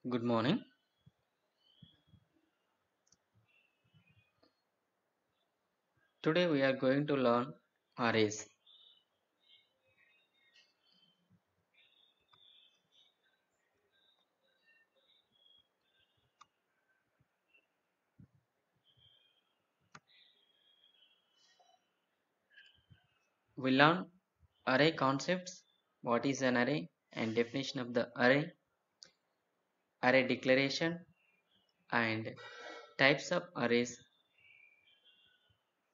Good morning. Today we are going to learn arrays. We learn array concepts, what is an array and definition of the array declaration and types of arrays,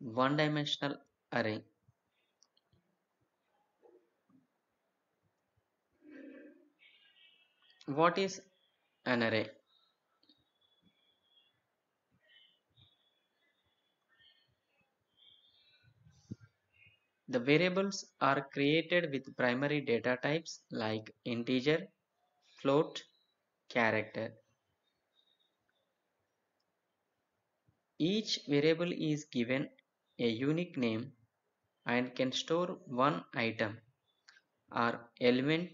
one dimensional array. What is an array? The variables are created with primary data types like integer, float, character. Each variable is given a unique name and can store one item or element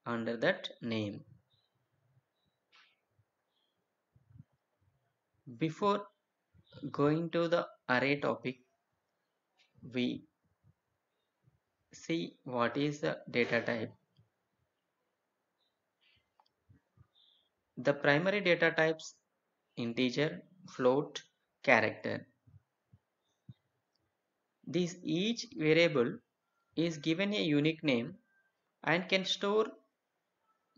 under that name. Before going to the array topic, we see what is the data type. The primary data types integer, float, character. This each variable is given a unique name and can store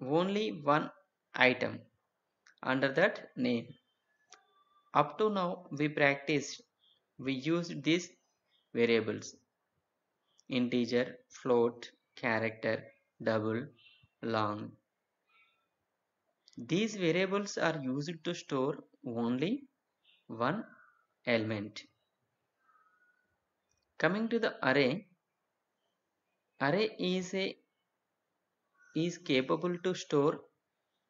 only one item under that name. Up to now we used these variables integer, float, character, double, long. These variables are used to store only one element. Coming to the array is capable to store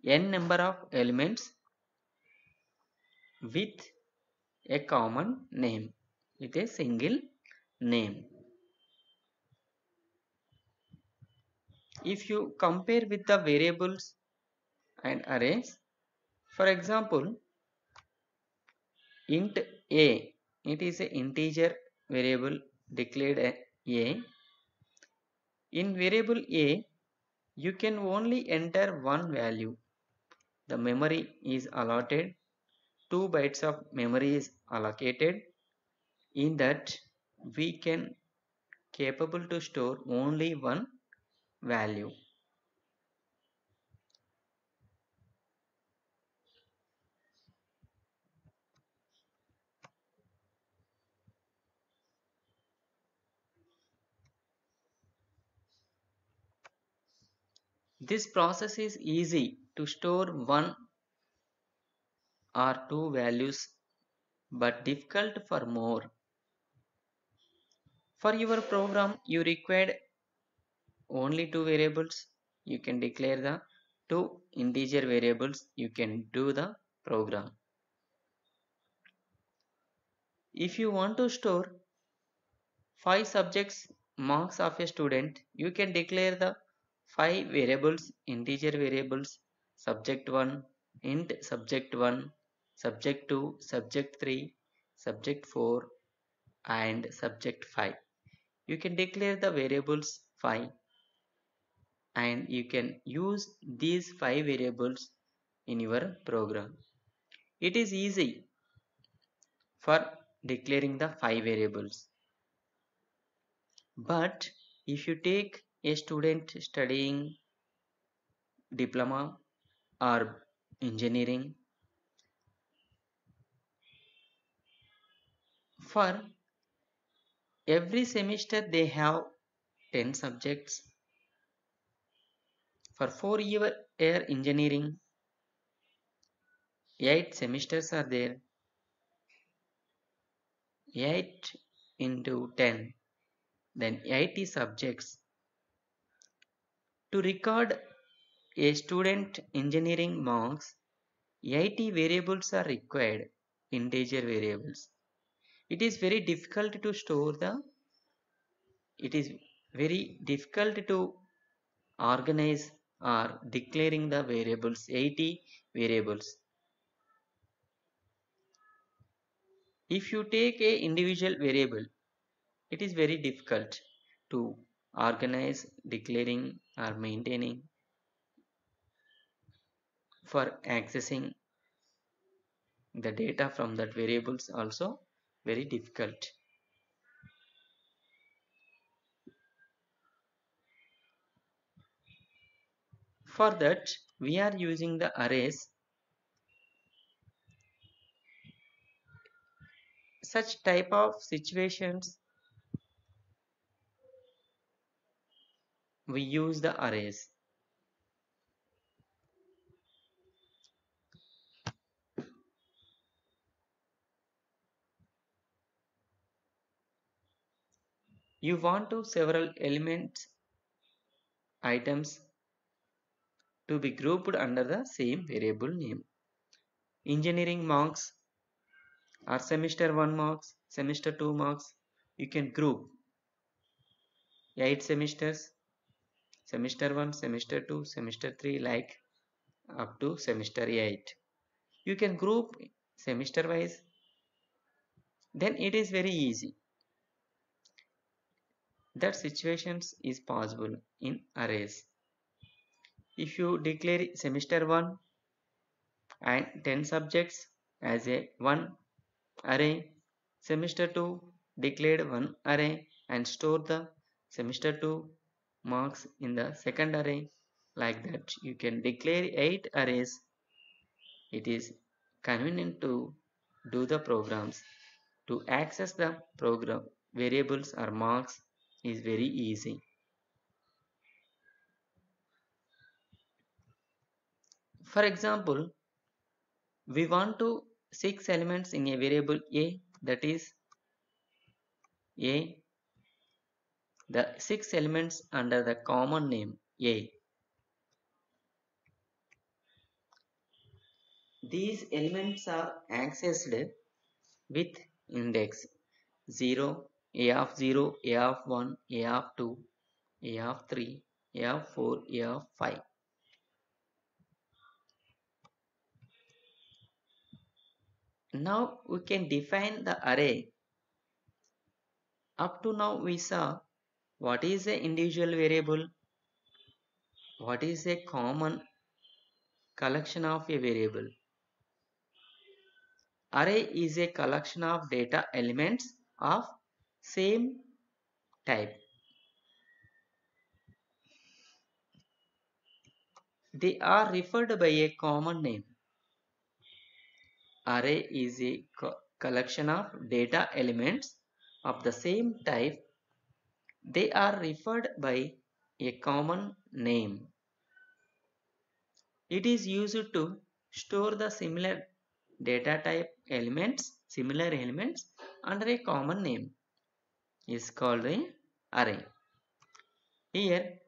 n number of elements with a common name, with a single name. If you compare with the variables and arrays, for example, int a, it is an integer variable declared a. In variable a, you can only enter one value. The memory is allotted, 2 bytes of memory is allocated. In that, we can capable to store only one value. This process is easy to store one or two values but difficult for more. For your program, you require only two variables. You can declare the two integer variables. You can do the program. If you want to store 5 subjects marks of a student, you can declare the 5 variables, integer variables, subject 1, int subject 1, subject 2, subject 3, subject 4 and subject 5. You can declare the variables 5 and you can use these 5 variables in your program. It is easy for declaring the 5 variables. But if you take a student studying diploma or engineering, for every semester they have 10 subjects. For 4-year engineering, 8 semesters are there. 8 into 10, then 80 subjects. To record a student engineering marks, 80 variables are required, integer variables. It is very difficult to store it is very difficult to organize or declaring the variables, 80 variables. If you take a individual variable, it is very difficult to organize, declaring or maintaining for accessing the data from that variables also very difficult. For that, we are using the arrays. Such type of situations, we use the arrays. You want to several elements, items to be grouped under the same variable name. Engineering marks or semester 1 marks, semester 2 marks, you can group 8 semesters, semester 1, semester 2, semester 3, like up to semester 8. You can group semester wise, then it is very easy. That situations is possible in arrays. If you declare semester 1 and 10 subjects as a one array, semester 2 declared one array and store the semester 2 marks in the second array. Like that, you can declare 8 arrays. It is convenient to do the programs. To access the program variables or marks is very easy. For example, we want to 6 elements in a variable a, that is a, the 6 elements under the common name a. These elements are accessed with index 0, a of 0, a of 1, a of 2, a of 3, a of 4, a of 5. Now we can define the array. Up to now we saw what is a individual variable, what is a common collection of a variable. Array is a collection of data elements of same type. They are referred by a common name. Array is a collection of data elements of the same type. They are referred by a common name. It is used to store the similar data type elements, similar elements under a common name is called an array. Here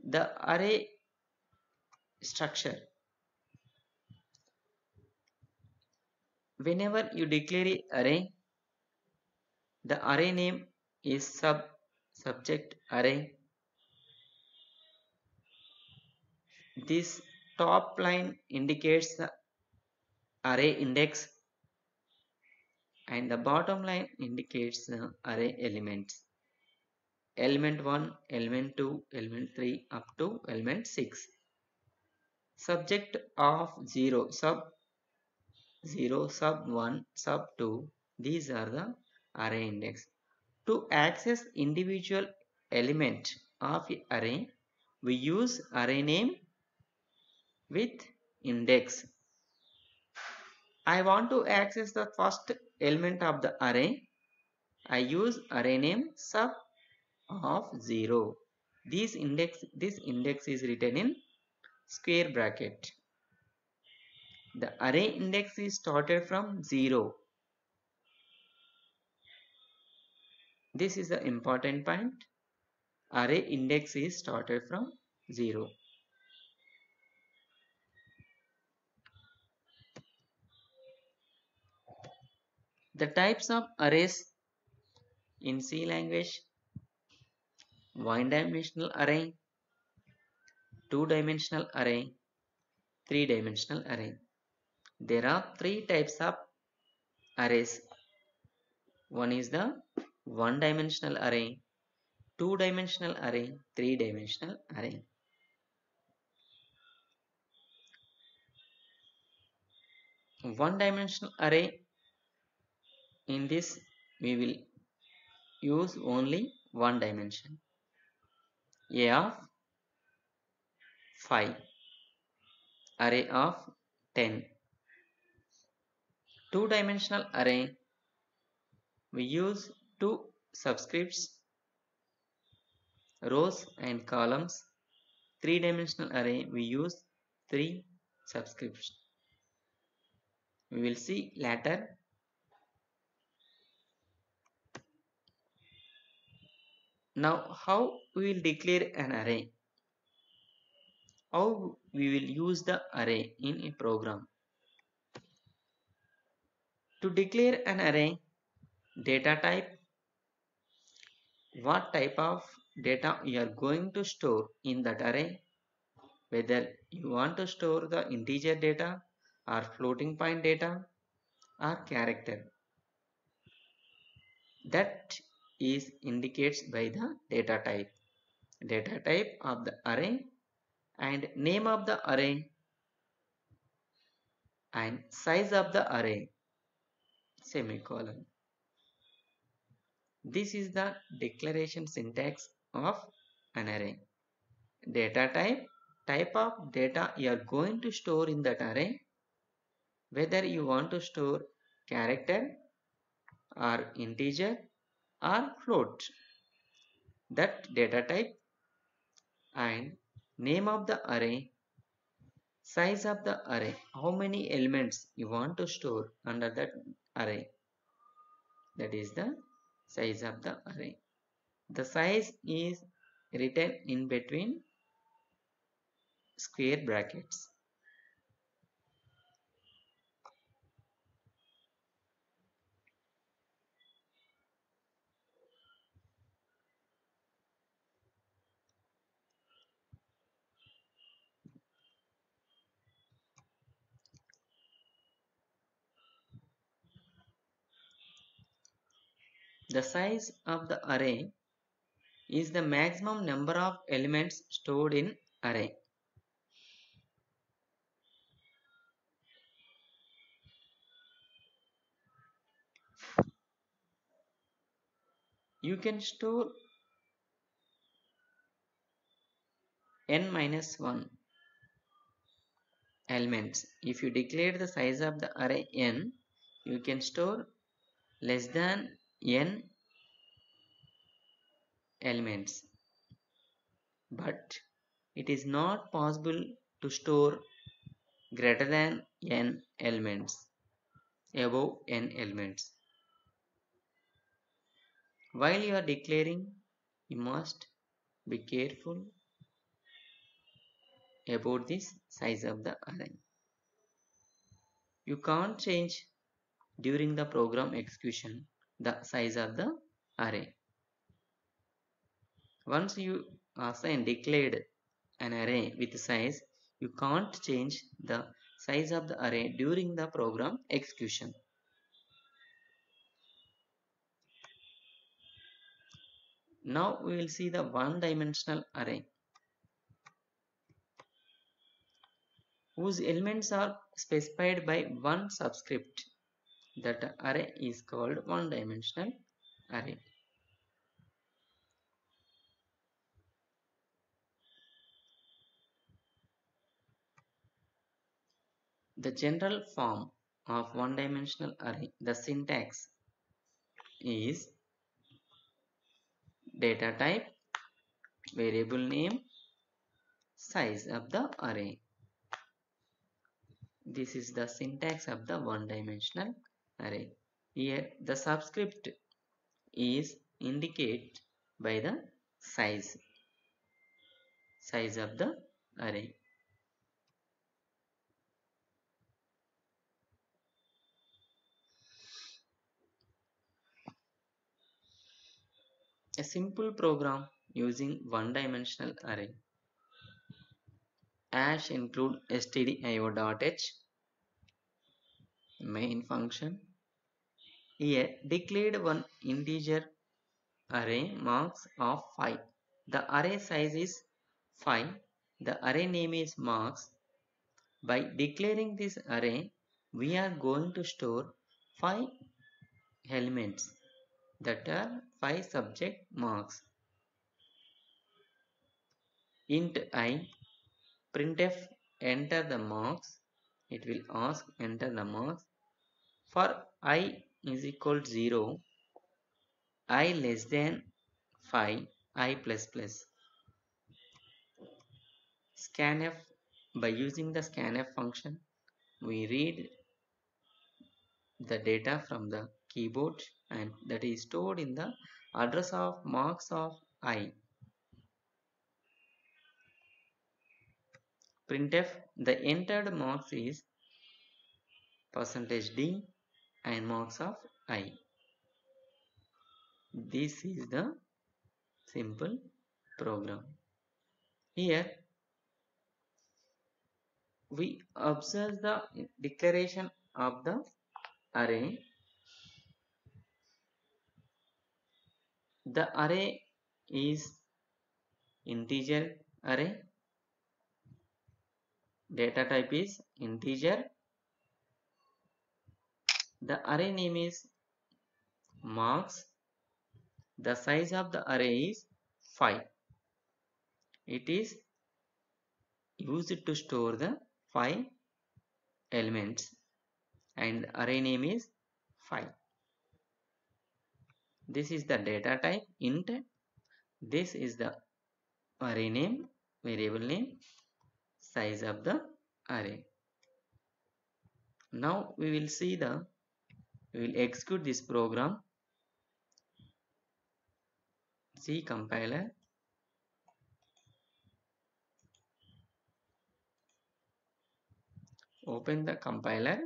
the array structure. Whenever you declare an array, the array name is subject array. This top line indicates the array index and the bottom line indicates the array elements. Element 1, element 2, element 3 up to element 6. Subject of 0, sub 0, sub 1, sub 2, these are the array index. To access individual element of array, we use array name with index. I want to access the first element of the array. I use array name sub of 0. This index is written in square bracket. The array index is started from 0. This is the important point. Array index is started from 0. The types of arrays in C language: one dimensional array, two-dimensional array, three-dimensional array. There are three types of arrays. One is the one-dimensional array, two-dimensional array, three-dimensional array. One-dimensional array, in this we will use only one dimension, a of 5, array of 10. Two-dimensional array, we use two subscripts, rows and columns. Three-dimensional array, we use three subscripts. We will see later. Now, how we will declare an array? How we will use the array in a program? To declare an array, data type, what type of data you are going to store in that array, whether you want to store the integer data or floating point data or character. That is indicates by the data type of the array, and name of the array, and size of the array, semicolon. This is the declaration syntax of an array. Data type of data you are going to store in that array, whether you want to store character or integer or float, that data type, and name of the array, size of the array, how many elements you want to store under that array, that is the size of the array. The size is written in between square brackets. The size of the array is the maximum number of elements stored in array. You can store n minus 1 elements. If you declare the size of the array n, you can store less than n elements. But it is not possible to store greater than n elements, above n elements. While you are declaring, you must be careful about this size of the array. You can't change during the program execution the size of the array. Once you declared an array with size, you can't change the size of the array during the program execution. Now we will see the one-dimensional array, whose elements are specified by one subscript. That array is called one-dimensional array. The general form of one-dimensional array, the syntax is data type, variable name, size of the array. This is the syntax of the one-dimensional array. Here the subscript is indicated by the size of the array. A simple program using one-dimensional array. hash include stdio.h main function. Here declared one integer array marks of 5. The array size is 5. The array name is marks. By declaring this array, we are going to store 5 elements, that are 5 subject marks. Int I, printf enter the marks. It will ask enter the marks. For I is equal to 0, I less than 5, I plus plus. Scanf, by using the scanf function, we read the data from the keyboard and that is stored in the address of marks of I. Printf, the entered marks is %d and marks of I. This is the simple program. Here we observe the declaration of the array. The array is integer array. Data type is integer. The array name is marks. The size of the array is 5. It is used to store the 5 elements and array name is 5. This is the data type int. This is the array name, variable name, size of the array. Now we will execute this program. C compiler. Open the compiler.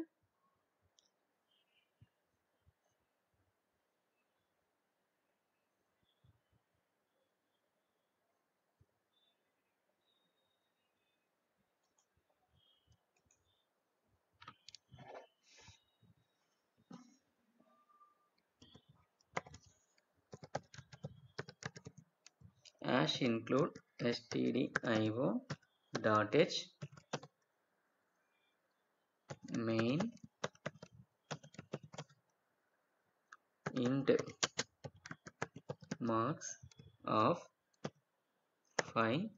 Hash include stdio.h main int marks of 5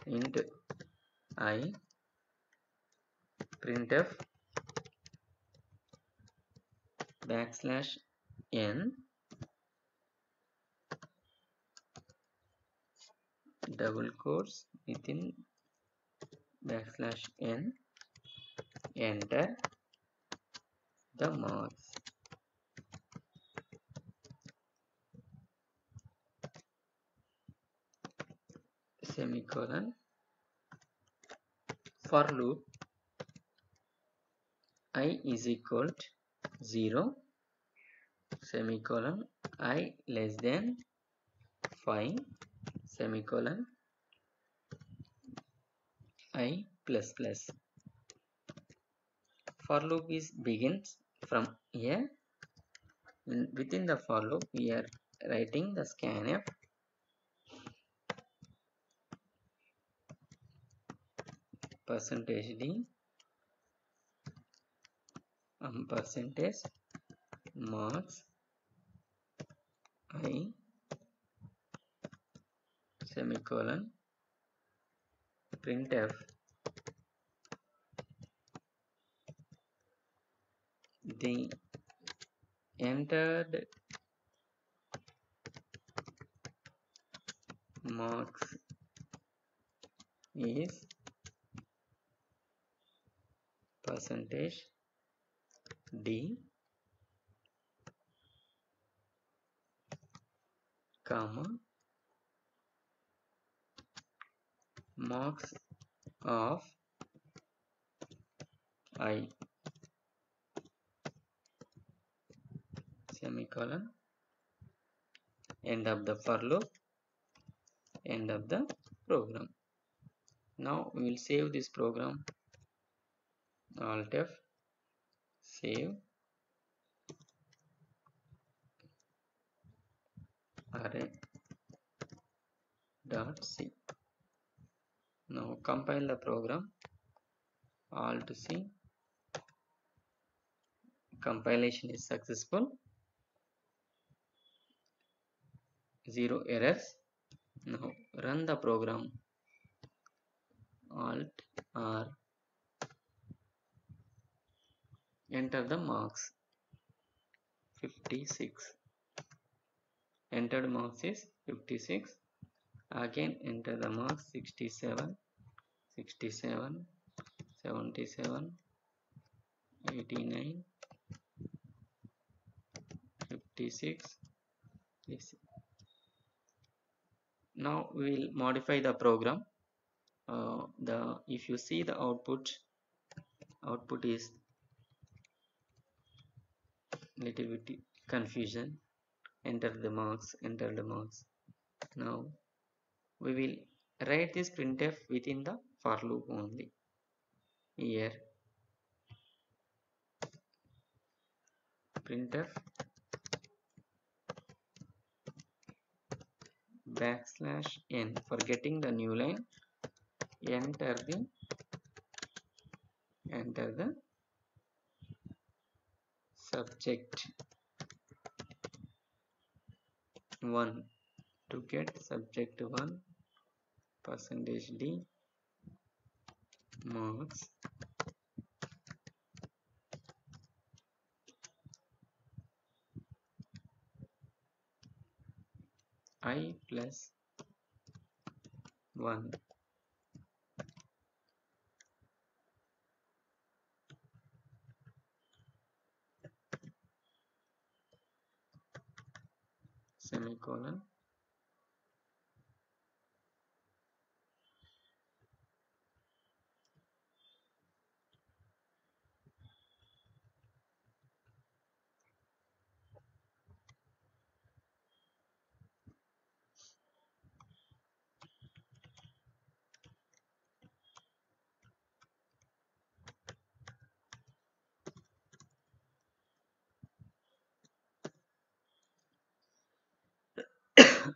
int I printf \n double quotes within \n enter the marks. Semicolon. For loop I is equal to 0 semicolon I less than 5 semicolon I plus plus. For loop is begins from here. Within the for loop we are writing the scanf %d percentage marks I semicolon printf the entered marks is %d comma marks of I semicolon end of the for loop, end of the program. Now we will save this program. Alt F, save, array.c. Now compile the program. Alt C. Compilation is successful. 0 errors. Now run the program. Alt R. Enter the marks. 56. Entered marks is 56. Again enter the marks 67, 67, 77, 89, 56. This. Now we will modify the program. If you see the output is little bit confusion. Enter the marks. Now we will write this printf within the for loop only. Here printf \n, for getting the new line, enter the subject 1. To get subject 1, %d marks I plus 1. Semicolon.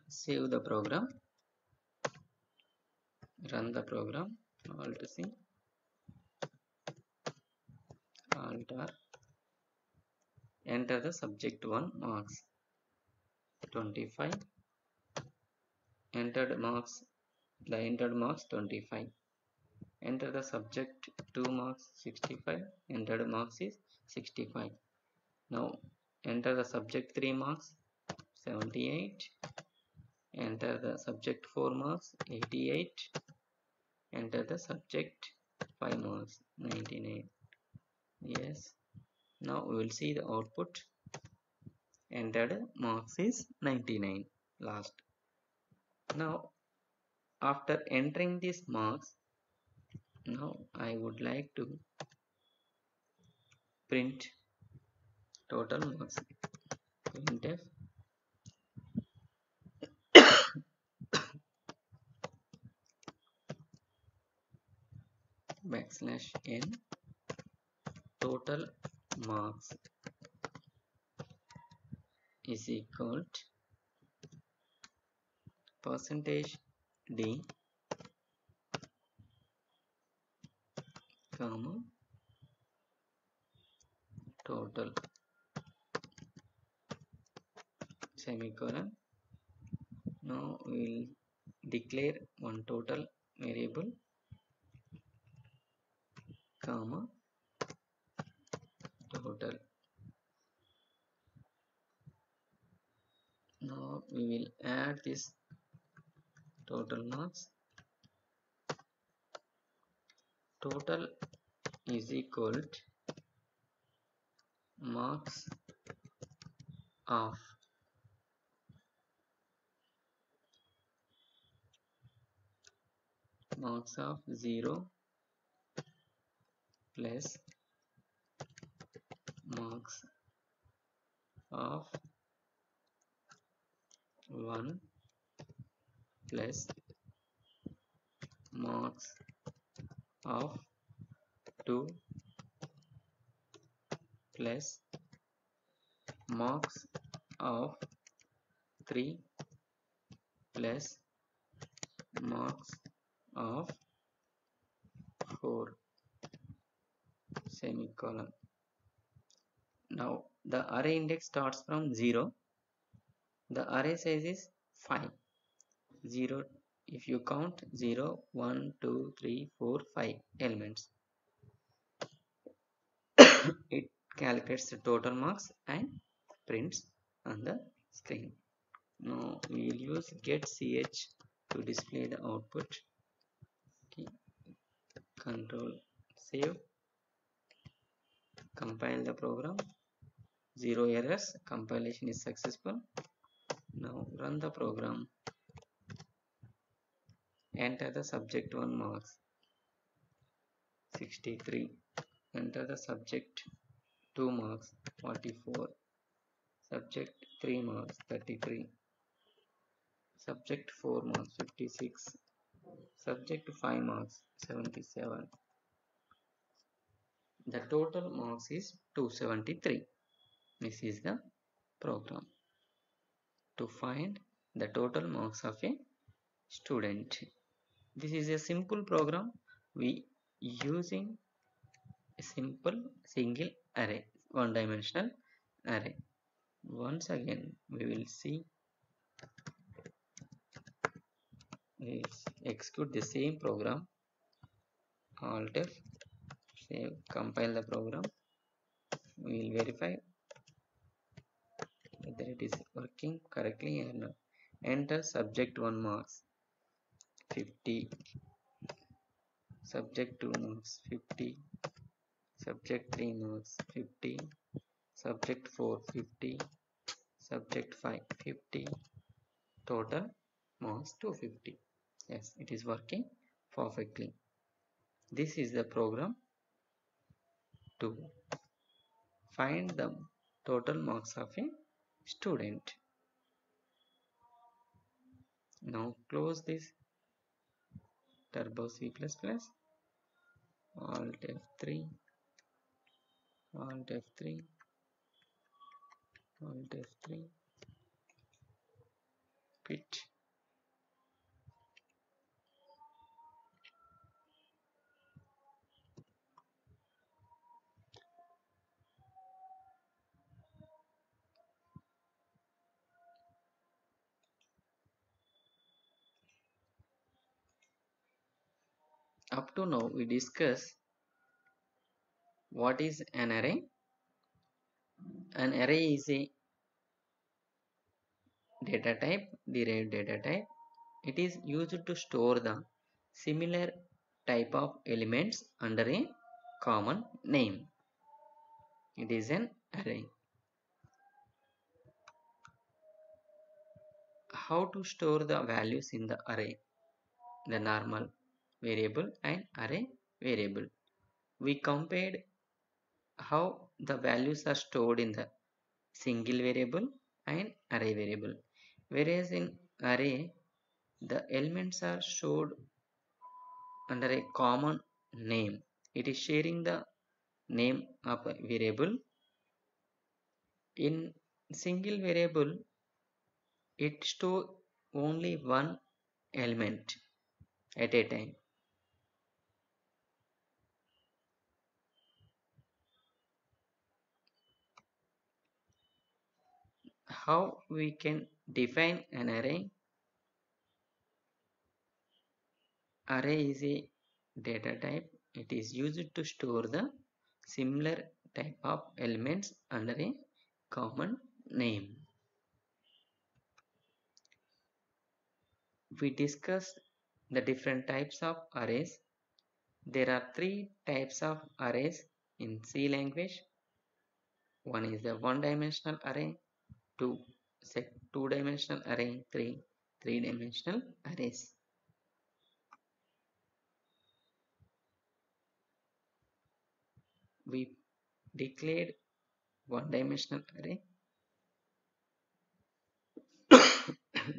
Save the program, run the program. Alt C, Alt R. Enter the subject 1 marks 25. Entered marks 25. Enter the subject 2 marks 65. Entered marks is 65. Now enter the subject 3 marks 78. Enter the subject 4 marks 88. Enter the subject 5 marks 99. Yes. Now we will see the output. Entered marks is 99 last. Now after entering these marks, now I would like to print total marks. Printf \n total marks is equal to %d comma total semicolon. Now we will declare one total variable comma total. Now we will add this total marks. Total is equal to marks of marks of 0 plus marks of 1 plus marks of 2 plus marks of 3 plus marks of 4 semicolon. Now the array index starts from 0. The array size is 5. 0, if you count 0, 1, 2, 3, 4, 5 elements, it calculates the total marks and prints on the screen. Now we will use getch to display the output. Okay. Control save, compile the program. 0 errors, compilation is successful. Now run the program. Enter the subject 1 marks 63. Enter the subject 2 marks 44. Subject 3 marks 33. Subject 4 marks 56. Subject 5 marks 77. The total marks is 273. This is the program to find the total marks of a student. This is a simple program. We using a simple single array, one dimensional array. Once again we will see, we will execute the same program. Alt F, save, compile the program. We will verify whether it is working correctly or not. Enter subject 1 marks 50. Subject 2 marks 50. Subject 3 marks 50. Subject 4 50. Subject 5 50. Total marks 250. Yes, it is working perfectly. This is the program to find the total marks of a student. Now close this Turbo C++, Alt F3, Alt F3, Alt F3, quit. Up to now we discuss what is an array. An array is a data type, derived data type. It is used to store the similar type of elements under a common name. It is an array. How to store the values in the array? The normal variable and array variable. We compared how the values are stored in the single variable and array variable. Whereas in array, the elements are stored under a common name. It is sharing the name of a variable. In single variable, it stores only one element at a time. How we can define an array? Array is a data type. It is used to store the similar type of elements under a common name. We discussed the different types of arrays. There are three types of arrays in C language. One is the one-dimensional array, two-dimensional array, three-dimensional arrays. We declared one-dimensional array.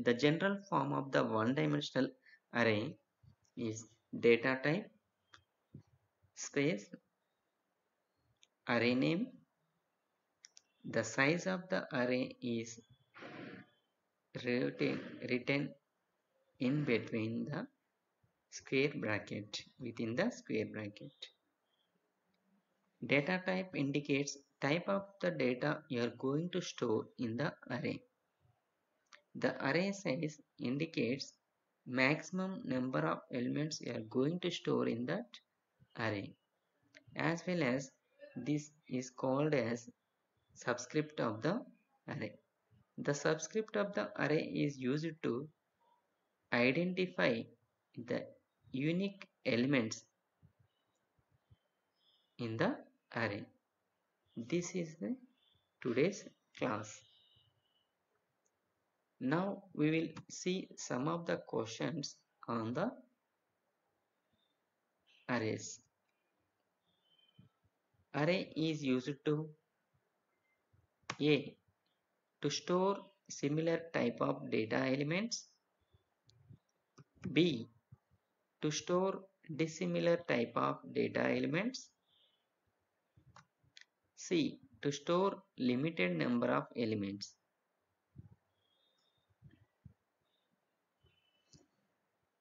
The general form of the one-dimensional array is data type, space, array name. The size of the array is written in between the square bracket, within the square bracket. Data type indicates type of the data you are going to store in the array. The array size indicates maximum number of elements you are going to store in that array, as well as this is called as subscript of the array. The subscript of the array is used to identify the unique elements in the array. This is the today's class. Now we will see some of the questions on the arrays. Array is used to A. To store similar type of data elements. B. To store dissimilar type of data elements. C. To store limited number of elements.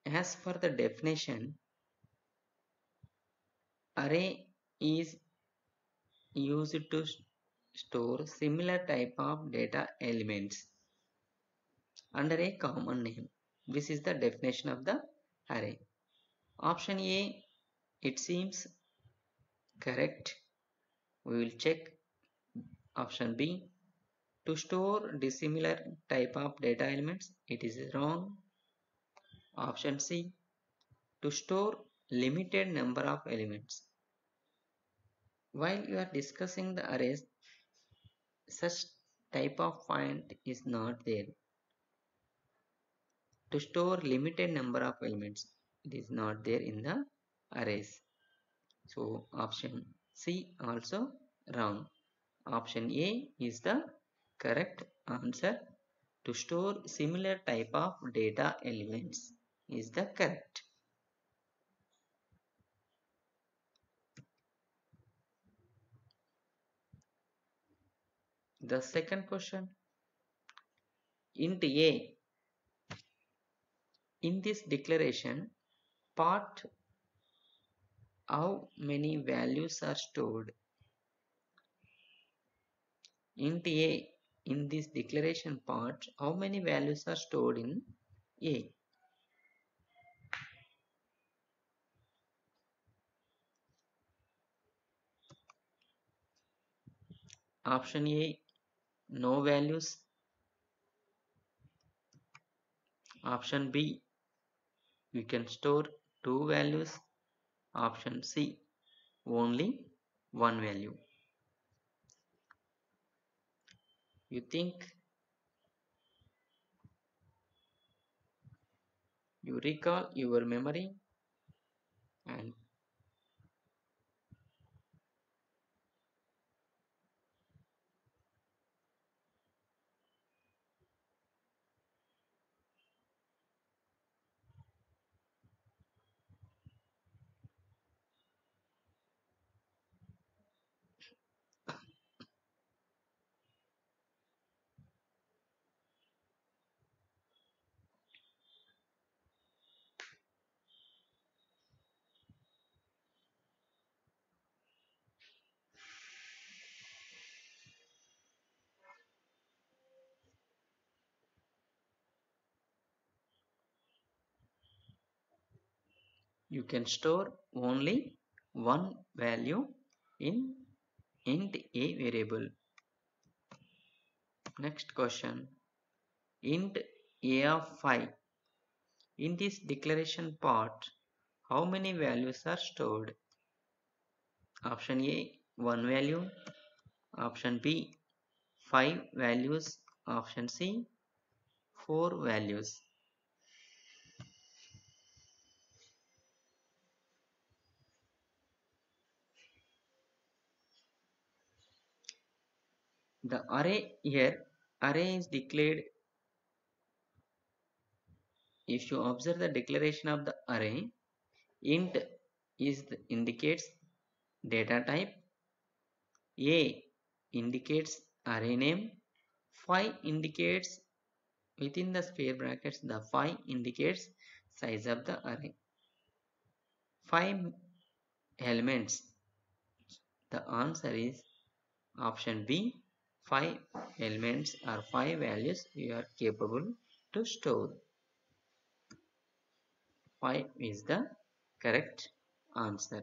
As for the definition, array is used to store similar type of data elements under a common name. This is the definition of the array. Option A, it seems correct. We will check. Option B, to store dissimilar type of data elements, it is wrong. Option C, to store limited number of elements. While you are discussing the arrays, such type of point is not there. To store limited number of elements, it is not there in the arrays. So option C also wrong. Option A is the correct answer. To store similar type of data elements is the correct. The second question, int A. In this declaration part, how many values are stored? Int A, in this declaration part, how many values are stored in A? Option A, no values. Option B, we can store two values. Option C, only one value. You think, you recall your memory and you can store only one value in int A variable. Next question, int A of 5. In this declaration part, how many values are stored? Option A, one value. Option B, 5 values. Option C, 4 values. The array here, array is declared. If you observe the declaration of the array, Int indicates data type. A indicates array name. Phi indicates within the square brackets. The phi indicates size of the array. 5 elements. The answer is option B. 5 elements or 5 values you are capable to store. 5 is the correct answer.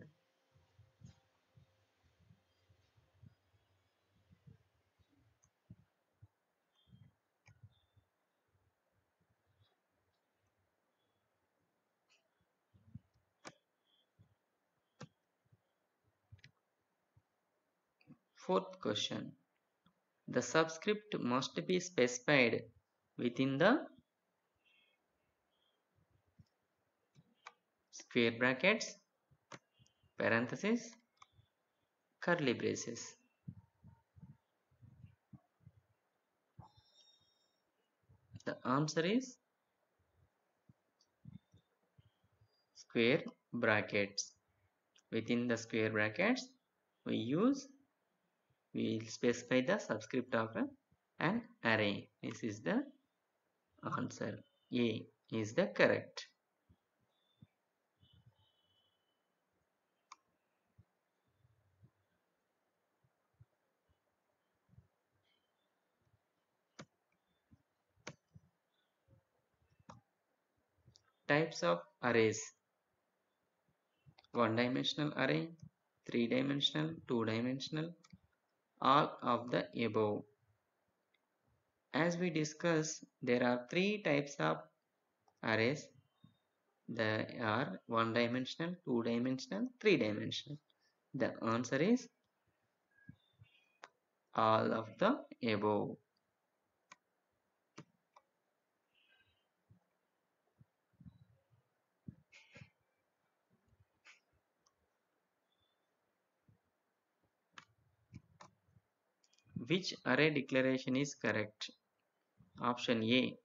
Fourth question. The subscript must be specified within the square brackets, parentheses, curly braces. The answer is square brackets. Within the square brackets, we will specify the subscript of an array. This is the answer. A is the correct. Types of arrays. One-dimensional array, three-dimensional, two-dimensional, all of the above. As we discussed, there are three types of arrays. They are one-dimensional, two-dimensional, three-dimensional. The answer is all of the above. Which array declaration is correct? Option A.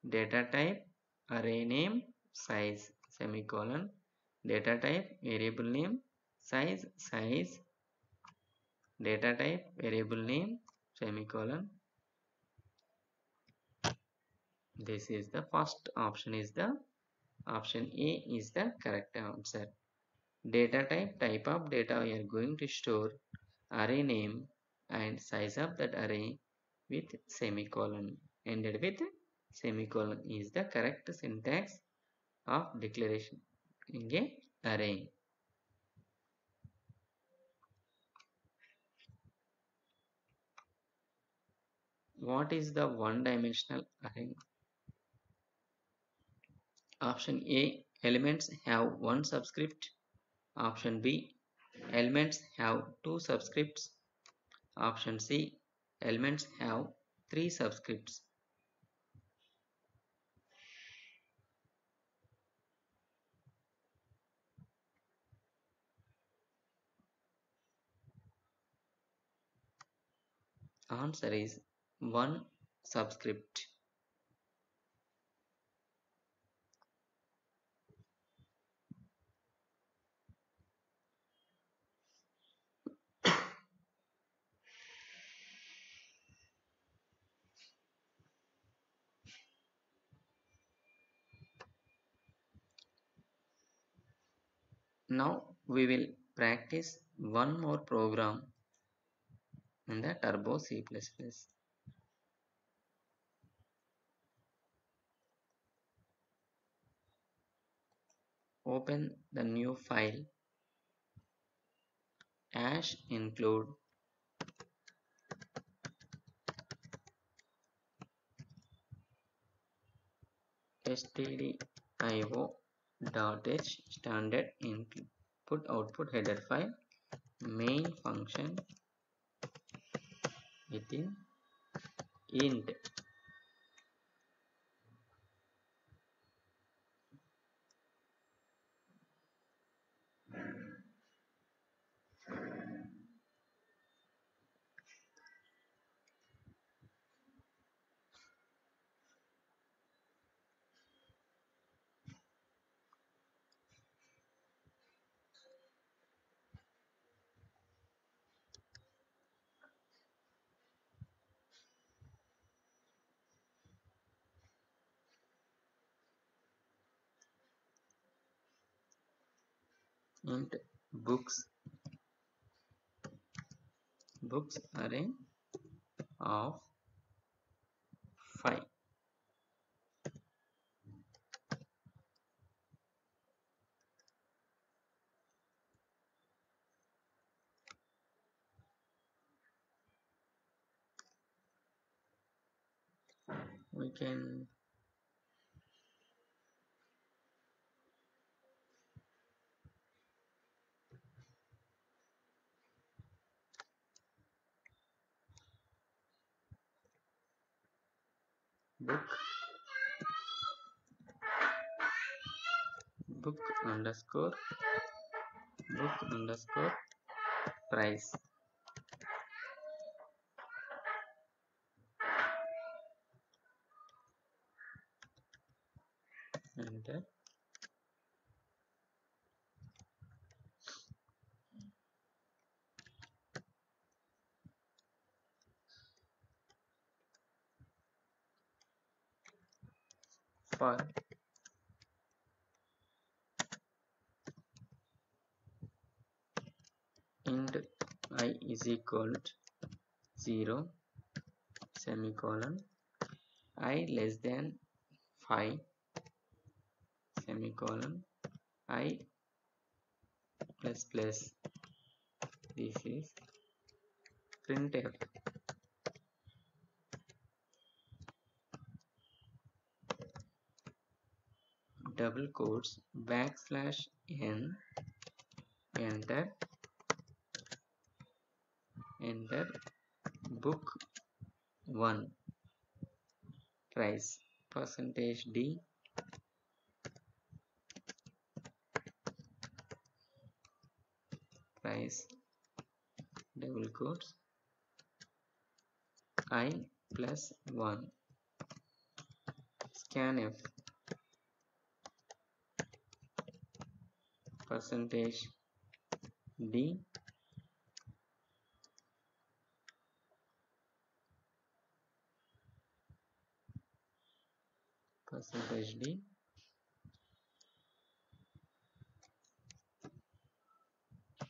Data type, array name, size, semicolon. Data type, variable name, size, data type, variable name, semicolon. This is the first option is the option A is the correct answer. Data type of data we are going to store, array name and size of that array with semicolon. Ended with semicolon is the correct syntax of declaration in a array. What is the one-dimensional array? Option A, elements have one subscript. Option B, elements have two subscripts. Option C, elements have three subscripts. Answer is one subscript. Now we will practice one more program in the Turbo C++. Open the new file. #include stdio.h standard input output header file main function within int int books array of 5. We can book book underscore price. Enter. For int I is equal to 0 semicolon I less than 5 semicolon I plus plus. This is printf. Double quotes backslash n. Enter book 1 price percentage d price double quotes I plus 1 scanf percentage d percentage d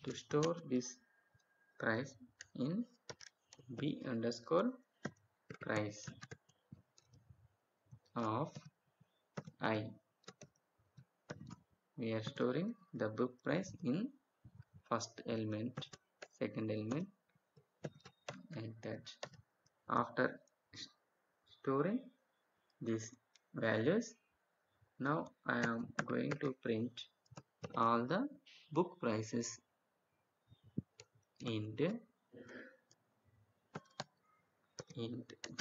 to store this price in b underscore price of I. We are storing the book price in first element, second element, like that. After storing these values, now I am going to print all the book prices. int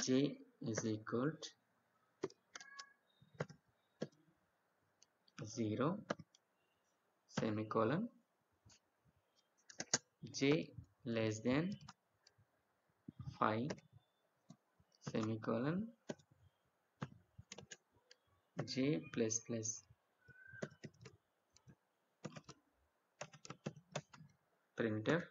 j is equal to 0 semicolon j less than 5 semicolon j plus plus. Printf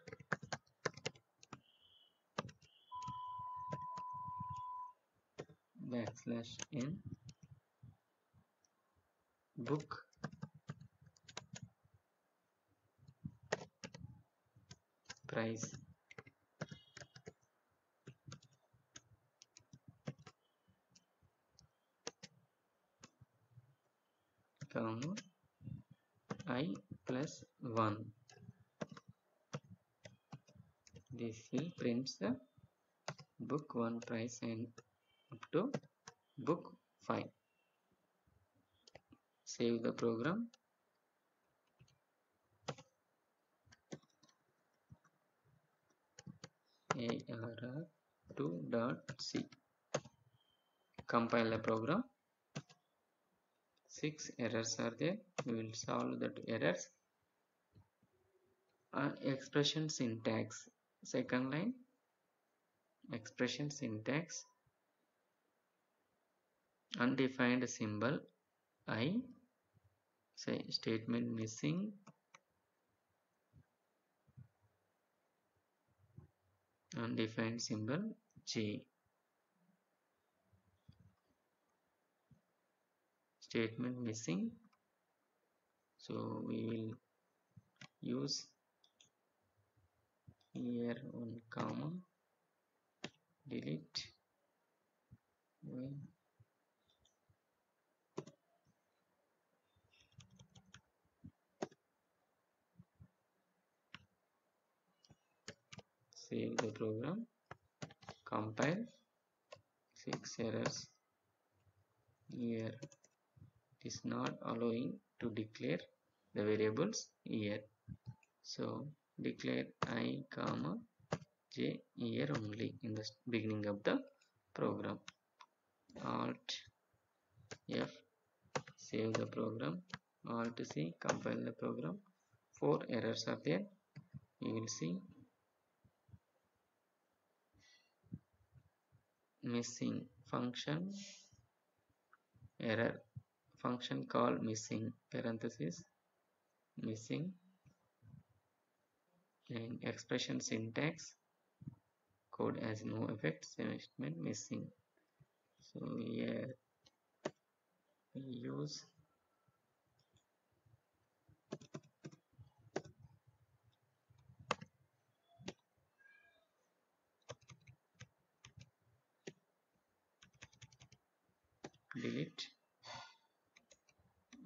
backslash n book price comma I plus 1. This will print the book 1 price and up to book 5. Save the program. arr2.c. Compile the program. 6 errors are there. We will solve the errors. Expression syntax. Second line. Expression syntax. Undefined symbol I. Say statement missing. Undefined symbol j. Statement missing. So we will use here one comma, delete save the program, compile, fix errors. Here it is not allowing to declare the variables here, so declare I comma j here only in the beginning of the program. Alt F, save the program. Alt C, compile the program. 4 errors are there. You will see missing function, error, function call missing, parenthesis, missing, and expression syntax, code has no effect, statement missing. So here we use delete.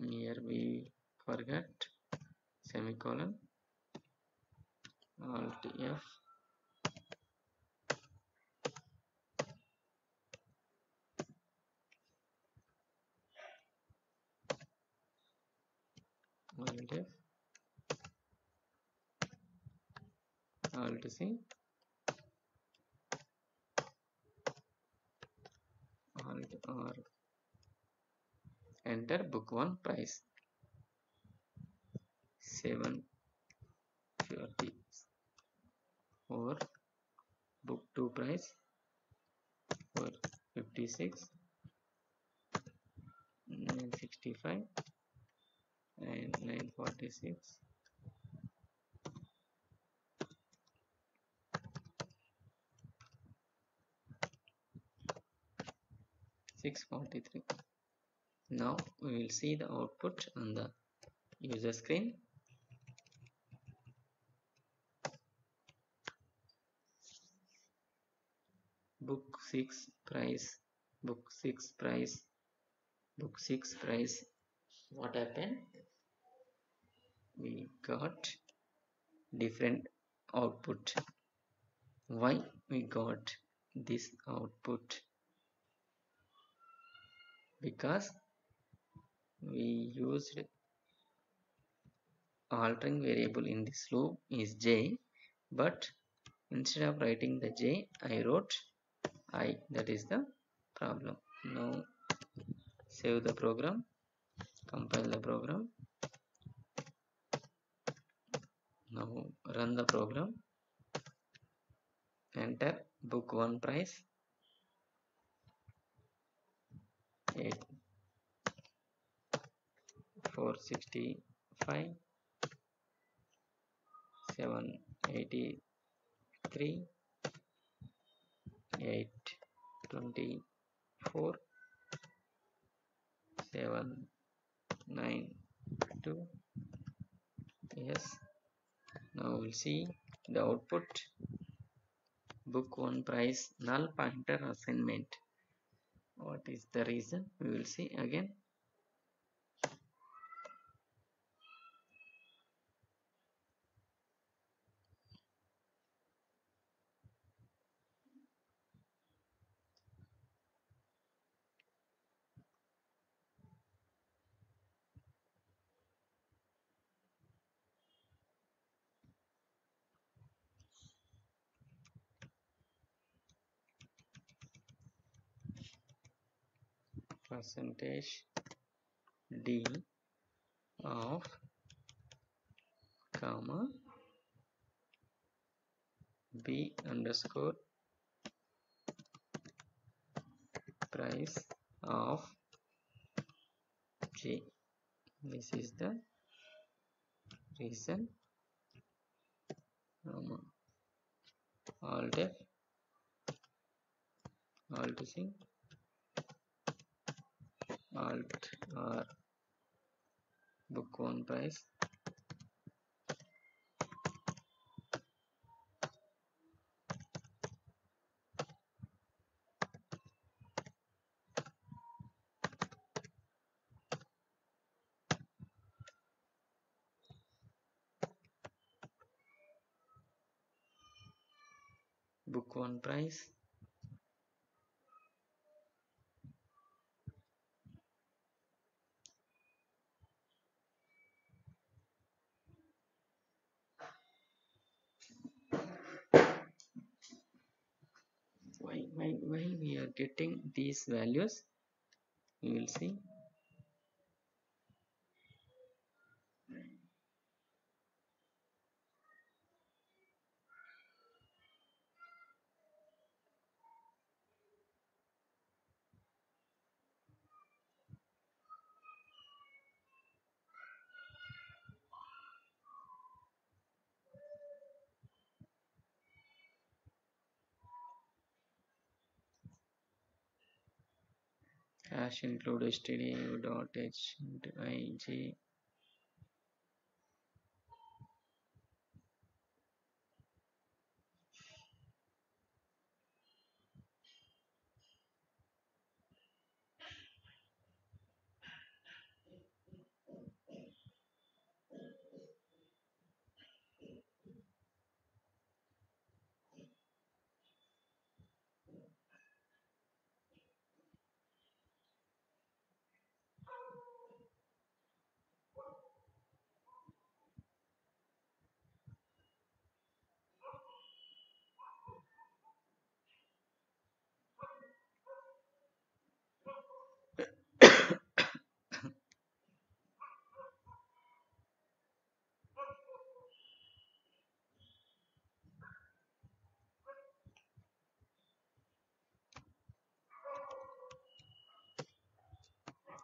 Here we forgot semicolon. Alt F, Alt F, Alt C, Alt R, enter book 1 price 750, or book 2 price for 56, 965 and 946, 643. Now we will see the output on the user screen. Book 6 price, book 6 price, book 6 price. What happened? We got different output. Why we got this output? Because we used altering variable in this loop is j, but instead of writing the j, I wrote I. That is the problem. Now save the program, compile the program. Now run the program. Enter book 1 price 465, 783, 824, 792. Yes. Now we'll see the output. Book 1 price null pointer assignment. What is the reason? We will see again. Percentage D of comma B underscore price of J. This is the reason. Alt F, Alt C, Alt R, book 1 price book 1 price. Why we are getting these values, you will see. Hash include stdio dot h into ij.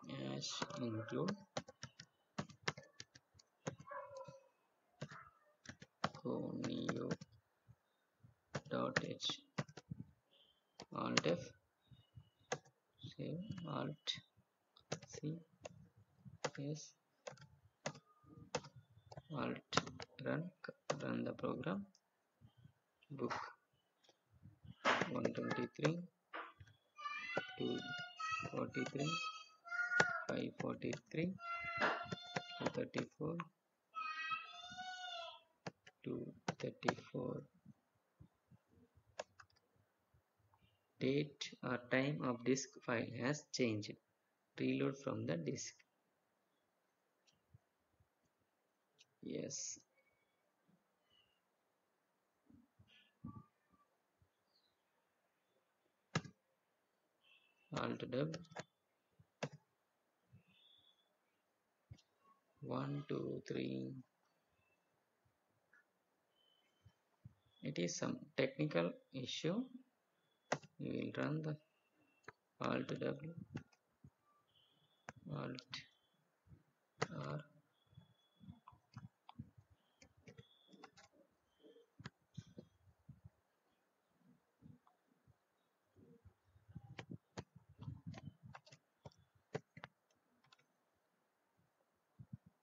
Hash include conio dot h. Alt F, save, Alt C, yes, Alt run the program. Book 123, 243, 543, 234, 234. Date or time of disk file has changed. Reload from the disk. Yes. Alt W. 1, 2, 3. It is some technical issue. We will run the Alt W, Alt R.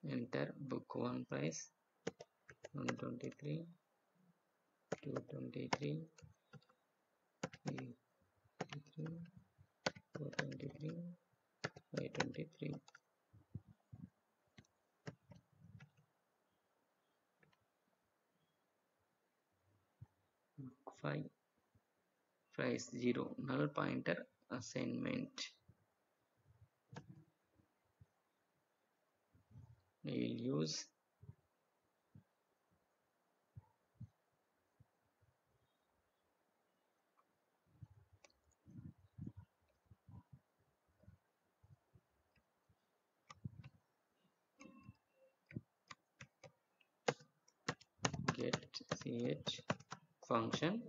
Enter book 1 price 123, 223, 323, 423, 523. Book 5 price 0 null pointer assignment. We will use get ch function.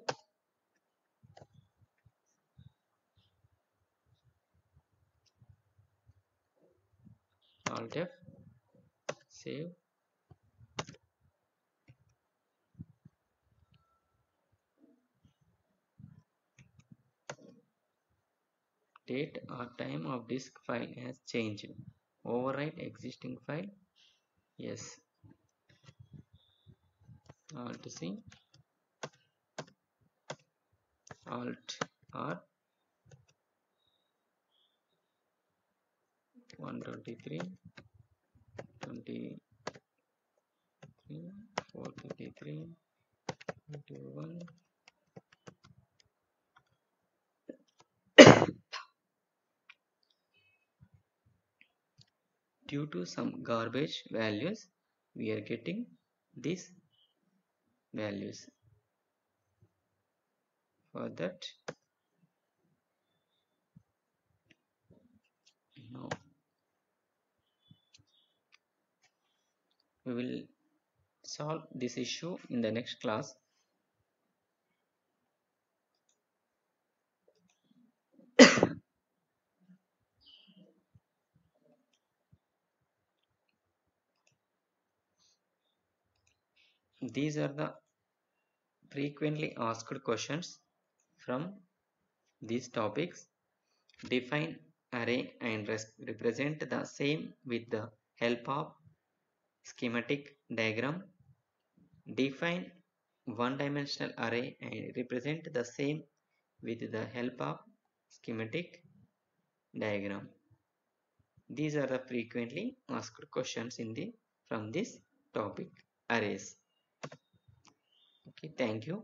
Alt F, save. Date or time of disk file has changed. Overwrite existing file. Yes. Alt C, Alt R. 123, 23, 433, 21, due to some garbage values we are getting these values. For that, now we will solve this issue in the next class. These are the frequently asked questions from these topics. Define array and represent the same with the help of schematic diagram. Define one-dimensional array and represent the same with the help of schematic diagram. These are the frequently asked questions from this topic, arrays. Okay, thank you.